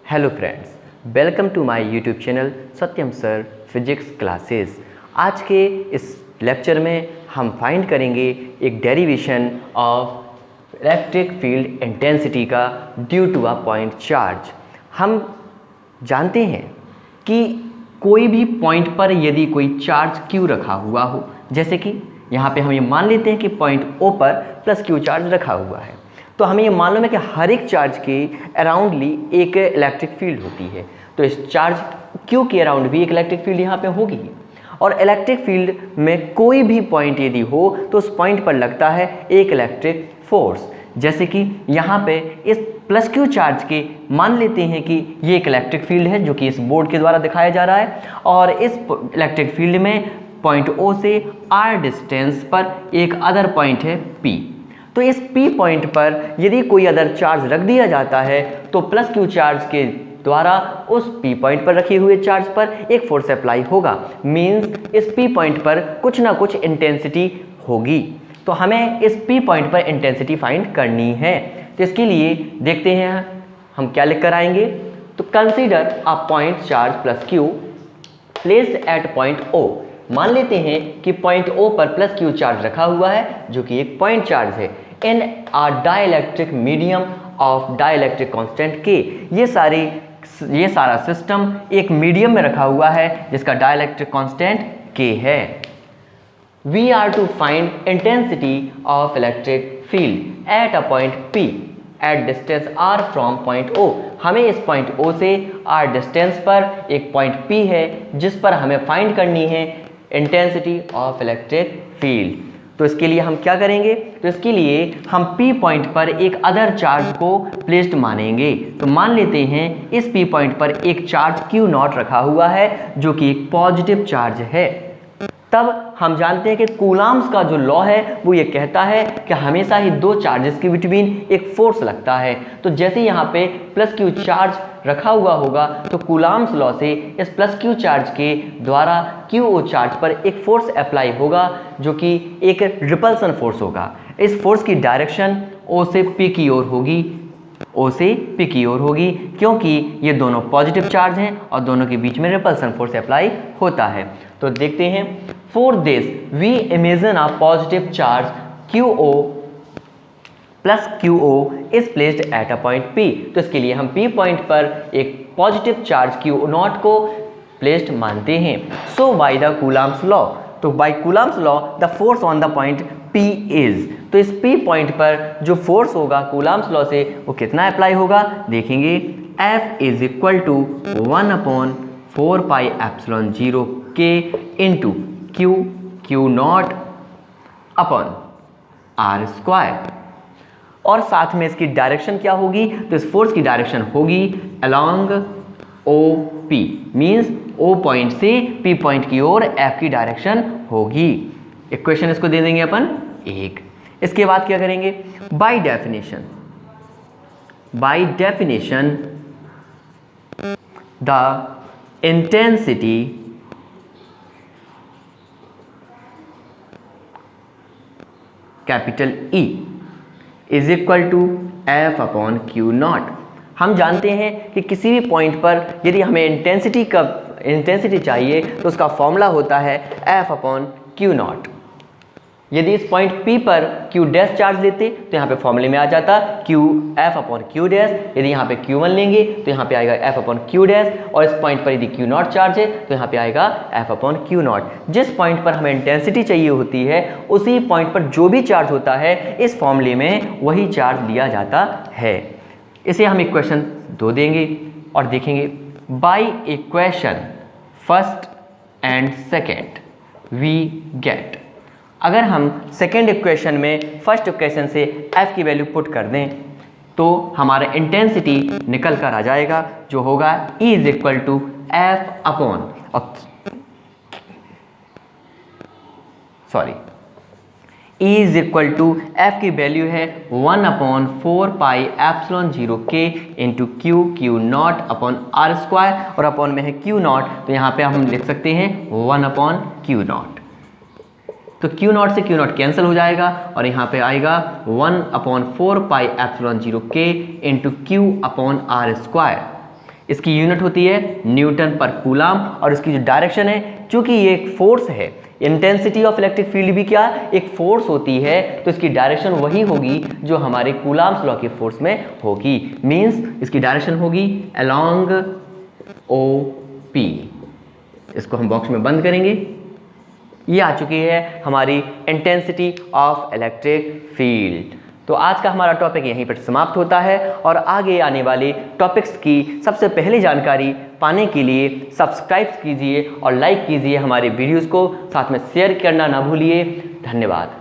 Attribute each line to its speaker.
Speaker 1: Hello friends, welcome to my YouTube channel Satyam sir physics classes. आज के इस lecture में हम फाइंड करेंगे एक derivation of electric field intensity का due to a point charge. हम जानते हैं कि कोई भी पॉइंट पर यदि कोई चार्ज Q रखा हुआ हो, जैसे कि यहाँ पे हम ये मान लेते हैं कि पॉइंट O पर प्लस Q चार्ज रखा हुआ है, तो हमें ये मालूम है कि हर एक चार्ज के अराउंडली एक इलेक्ट्रिक फील्ड होती है। तो इस चार्ज Q के अराउंड भी एक इलेक्ट्रिक फील्ड यहाँ पे होगी, और इलेक्ट्रिक फील्ड में कोई भी पॉइंट यदि हो तो उस पॉइंट पर लगता है एक इलेक्ट्रिक फोर्स। जैसे कि यहाँ पे इस प्लस Q चार्ज के मान लेते हैं कि ये एक इलेक्ट्रिक फील्ड है जो कि इस बोर्ड के द्वारा दिखाया जा रहा है, और इस इलेक्ट्रिक फील्ड में पॉइंट O से R डिस्टेंस पर एक अदर पॉइंट है P। तो इस P पॉइंट पर यदि कोई अदर चार्ज रख दिया जाता है तो प्लस Q चार्ज के द्वारा उस P पॉइंट पर रखे हुए चार्ज पर एक फोर्स अप्लाई होगा। मींस इस P पॉइंट पर कुछ ना कुछ इंटेंसिटी होगी। तो हमें इस P पॉइंट पर इंटेंसिटी फाइंड करनी है। तो इसके लिए देखते हैं हम क्या लिख कर आएंगे। तो consider a point charge plus Q placed at point O। मान लेते हैं कि पॉइंट O पर प्लस Q चार्ज रखा हुआ है जो कि एक पॉइंट चार्ज है in a dielectric medium of dielectric constant K। ये सारा सिस्टम एक मीडियम में रखा हुआ है जिसका डाइलेक्ट्रिक कांस्टेंट K है। We are to find intensity of electric field at a point P at distance R from point O। हमें इस पॉइंट O से R डिस्टेंस पर एक पॉइंट P है जिस पर हमें फाइंड करनी है इंटेंसिटी ऑफ इलेक्ट्रिक फील्ड। तो इसके लिए हम क्या करेंगे, तो इसके लिए हम P पॉइंट पर एक अदर चार्ज को प्लेस्ड मानेंगे। तो मान लेते हैं इस P पॉइंट पर एक चार्ज Q0 रखा हुआ है जो कि एक पॉजिटिव चार्ज है। तब हम जानते हैं कि कूलॉम्स का जो लॉ है वो ये कहता है कि हमेशा ही दो चार्जेस के बिटवीन एक फोर्स लगता है। तो जैसे यहाँ पे प्लस Q चार्ज रखा हुआ होगा तो कूलॉम्स लॉ से इस प्लस Q चार्ज के द्वारा QO चार्ज पर एक फोर्स अप्लाई होगा जो कि एक रिपल्सन फोर्स होगा। इस फोर्स की डायरेक्शन O से P की ओर होगी, O से P की ओर होगी, क्योंकि ये दोनों पॉजिटिव चार्ज हैं और दोनों के बीच में रिपल्सन फोर्स अप्लाई होता है। तो देखते हैं, for this we imagine a positive charge QO plus QO is placed at a point P। तो इसके लिए हम P पॉइंट पर एक पॉजिटिव चार्ज Q0 को प्लेस्ड मानते हैं। So by the Coulomb's law, तो by Coulomb's law the force on the point P is, तो इस P पॉइंट पर जो फोर्स होगा कूलॉम्स लॉ से वो कितना अप्लाई होगा देखेंगे। F is equal to 1/4 pi epsilon 0 K into Q0 upon R square. और साथ में इसकी डायरेक्शन क्या होगी, तो इस फोर्स की डायरेक्शन होगी along OP, means O point से P पॉइंट की ओर F की डायरेक्शन होगी। इक्वेशन इसको दे देंगे अपन एक। इसके बाद क्या करेंगे, by definition the intensity capital E is equal to F upon Q0। हम जानते हैं कि किसी भी पॉइंट पर यदि हमें इंटेंसिटी चाहिए तो उसका फॉर्मूला होता है F अपॉन Q0। यदि इस पॉइंट P पर Q डैश चार्ज लेते तो यहाँ पे फॉर्मूले में आ जाता F अपॉन Q डैश। यदि यहाँ पे Q1 लेंगे तो यहाँ पे आएगा F अपॉन Q डैश, और इस पॉइंट पर यदि Q0 चार्ज है तो यहाँ पे आएगा F अपॉन Q0। जिस पॉइंट पर हमें इंटेंसिटी चाहिए होती है उसी पॉइंट पर जो भी चार्ज होता है इस फॉर्मूले में वही चार्ज लिया जाता है। इसे हम इक्वेशन 2 देंगे और देखेंगे, by equation first and second we get. अगर हम सेकेंड इक्वेशन में फर्स्ट इक्वेशन से F की वैल्यू पुट कर दें तो हमारा इंटेंसिटी निकल कर आ जाएगा जो होगा E is equal to F upon E is equal to F की वैल्यू है 1/4 pi epsilon 0 K into Q0 upon R square, और अपॉन में है Q0 तो यहाँ पे हम लिख सकते हैं 1/Q0। तो Q0 से Q0 कैंसिल हो जाएगा और यहाँ पे आएगा 1/4 pi epsilon 0 K into Q upon R square. इसकी यूनिट होती है न्यूटन पर कूलाम, और इसकी जो डायरेक्शन है, चूंकि ये एक फोर्स है, इंटेंसिटी ऑफ इलेक्ट्रिक फील्ड भी क्या एक फोर्स होती है, तो इसकी डायरेक्शन वही होगी जो हमारे कूलाम्स लॉ के फोर्स में होगी। मींस इसकी डायरेक्शन होगी अलोंग ओ पी। इसको हम बॉक्स में बंद करेंगे। ये आ चुकी है हमारी इंटेंसिटी ऑफ इलेक्ट्रिक फील्ड। तो आज का हमारा टॉपिक यहीं पर समाप्त होता है, और आगे आने वाले टॉपिक्स की सबसे पहले जानकारी पाने के लिए सब्सक्राइब कीजिए और लाइक कीजिए हमारे वीडियोस को, साथ में शेयर करना ना भूलिए। धन्यवाद।